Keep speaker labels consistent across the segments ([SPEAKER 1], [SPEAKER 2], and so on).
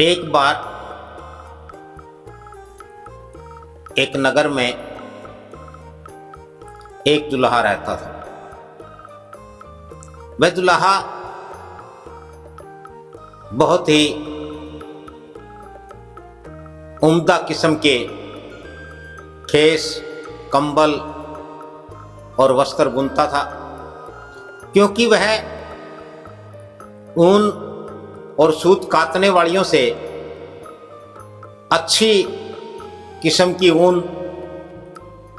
[SPEAKER 1] एक बार एक नगर में एक दुल्हा रहता था। वह दुल्हा बहुत ही उम्दा किस्म के खेस, कंबल और वस्त्र बुनता था, क्योंकि वह ऊन और सूत काटने वालियों से अच्छी किस्म की ऊन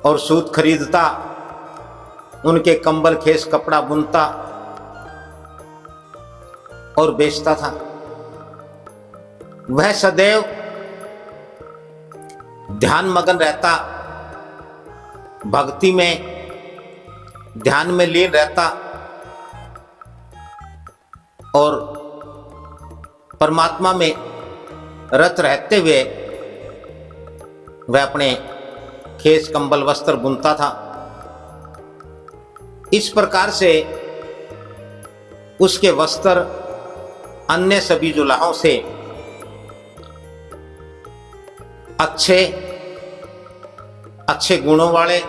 [SPEAKER 1] और सूत खरीदता, उनके कंबल, खेस, कपड़ा बुनता और बेचता था। वह सदैव ध्यान मगन रहता, भक्ति में, ध्यान में लीन रहता और परमात्मा में रत रहते हुए वह अपने खेस, कंबल, वस्त्र बुनता था। इस प्रकार से उसके वस्त्र अन्य सभी जुलाहों से अच्छे गुणों वाले,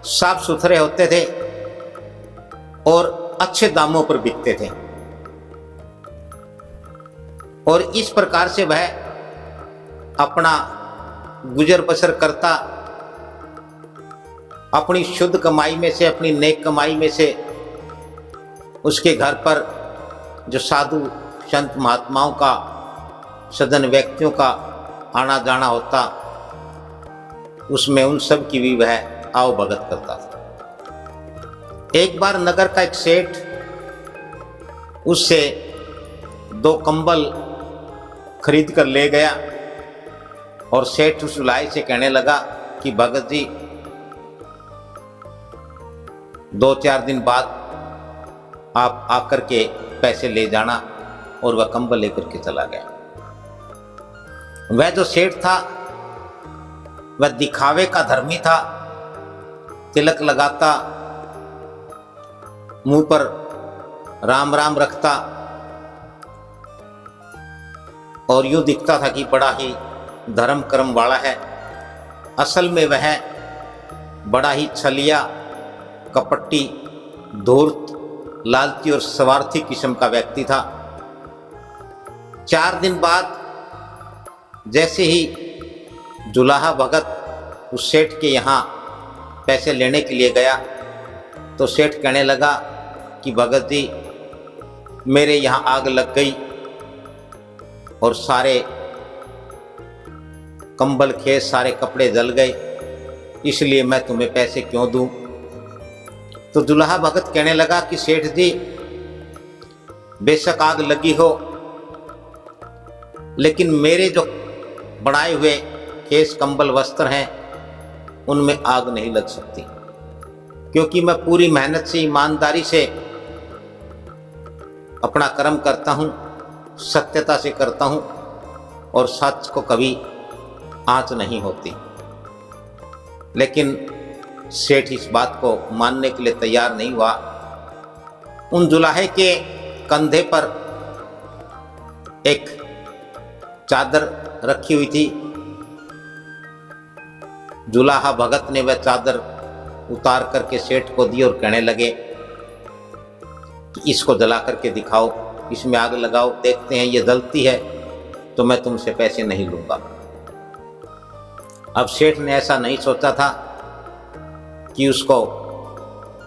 [SPEAKER 1] साफ सुथरे होते थे और अच्छे दामों पर बिकते थे। और इस प्रकार से वह अपना गुजर बसर करता, अपनी शुद्ध कमाई में से, अपनी नेक कमाई में से उसके घर पर जो साधु संत महात्माओं का, सज्जन व्यक्तियों का आना जाना होता, उसमें उन सब की भी वह आओ भगत करता था। एक बार नगर का एक सेठ उससे 2 कंबल खरीद कर ले गया और सेठ उस दुल्हे से कहने लगा कि भगत जी 2-4 दिन बाद आप आकर के पैसे ले जाना, और वह कंबल लेकर के चला गया। वह जो सेठ था वह दिखावे का धर्मी था, तिलक लगाता, मुंह पर राम राम रखता और यूं दिखता था कि बड़ा ही धर्म कर्म वाला है। असल में वह बड़ा ही छलिया, कपटी, धूर्त, लालची और स्वार्थी किस्म का व्यक्ति था। 4 दिन बाद जैसे ही दुल्हा भगत उस सेठ के यहाँ पैसे लेने के लिए गया तो सेठ कहने लगा कि भगत जी मेरे यहाँ आग लग गई और सारे कंबल, खेस, सारे कपड़े जल गए, इसलिए मैं तुम्हें पैसे क्यों दूं। तो दुल्हा भगत कहने लगा कि सेठ जी बेशक आग लगी हो, लेकिन मेरे जो बनाए हुए खेस, कंबल, वस्त्र हैं उनमें आग नहीं लग सकती, क्योंकि मैं पूरी मेहनत से, ईमानदारी से अपना कर्म करता हूं, सत्यता से करता हूं और सच को कभी आंच नहीं होती। लेकिन सेठ इस बात को मानने के लिए तैयार नहीं हुआ। उन दुल्हे के कंधे पर एक चादर रखी हुई थी। दुल्हा भगत ने वह चादर उतार करके सेठ को दी और कहने लगे कि इसको जला करके दिखाओ, इसमें आग लगाओ, देखते हैं ये जलती है तो मैं तुमसे पैसे नहीं लूंगा। अब सेठ ने ऐसा नहीं सोचा था कि उसको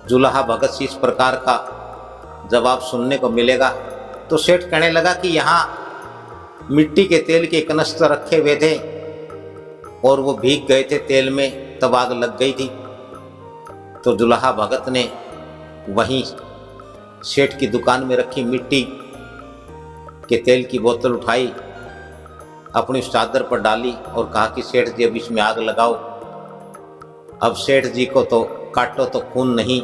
[SPEAKER 1] दुल्हा भगत से इस प्रकार का जवाब सुनने को मिलेगा, तो सेठ कहने लगा कि यहाँ मिट्टी के तेल के कनस्तर रखे हुए थे और वो भीग गए थे तेल में, तब आग लग गई थी। तो दुल्हा भगत ने वहीं सेठ की दुकान में रखी मिट्टी के तेल की बोतल उठाई, अपनी चादर पर डाली और कहा कि सेठ जी अब इसमें आग लगाओ। अब सेठ जी को तो काटो तो खून नहीं।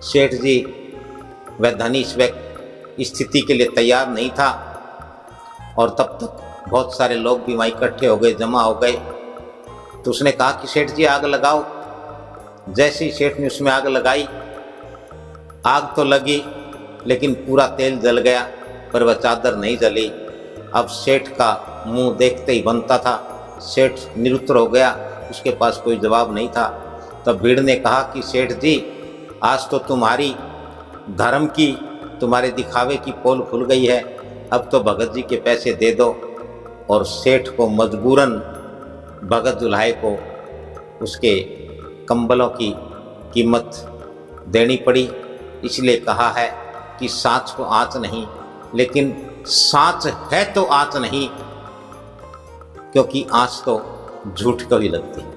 [SPEAKER 1] सेठ जी वह धनी इस स्थिति के लिए तैयार नहीं था और तब तक बहुत सारे लोग भी वहाँ इकट्ठे हो गए, जमा हो गए। तो उसने कहा कि सेठ जी आग लगाओ। जैसे ही सेठ ने उसमें आग लगाई, आग तो लगी लेकिन पूरा तेल जल गया, पर वह चादर नहीं जली। अब सेठ का मुंह देखते ही बनता था। सेठ निरुत्तर हो गया, उसके पास कोई जवाब नहीं था। तब भीड़ ने कहा कि सेठ जी, आज तो तुम्हारी धर्म की, तुम्हारे दिखावे की पोल खुल गई है, अब तो भगत जी के पैसे दे दो। और सेठ को मजबूरन भगत दुल्हाए को उसके कंबलों की कीमत देनी पड़ी। इसलिए कहा है कि साँच को आँच नहीं, लेकिन साँच है तो आँच नहीं, क्योंकि आँच तो झूठ को ही लगती है।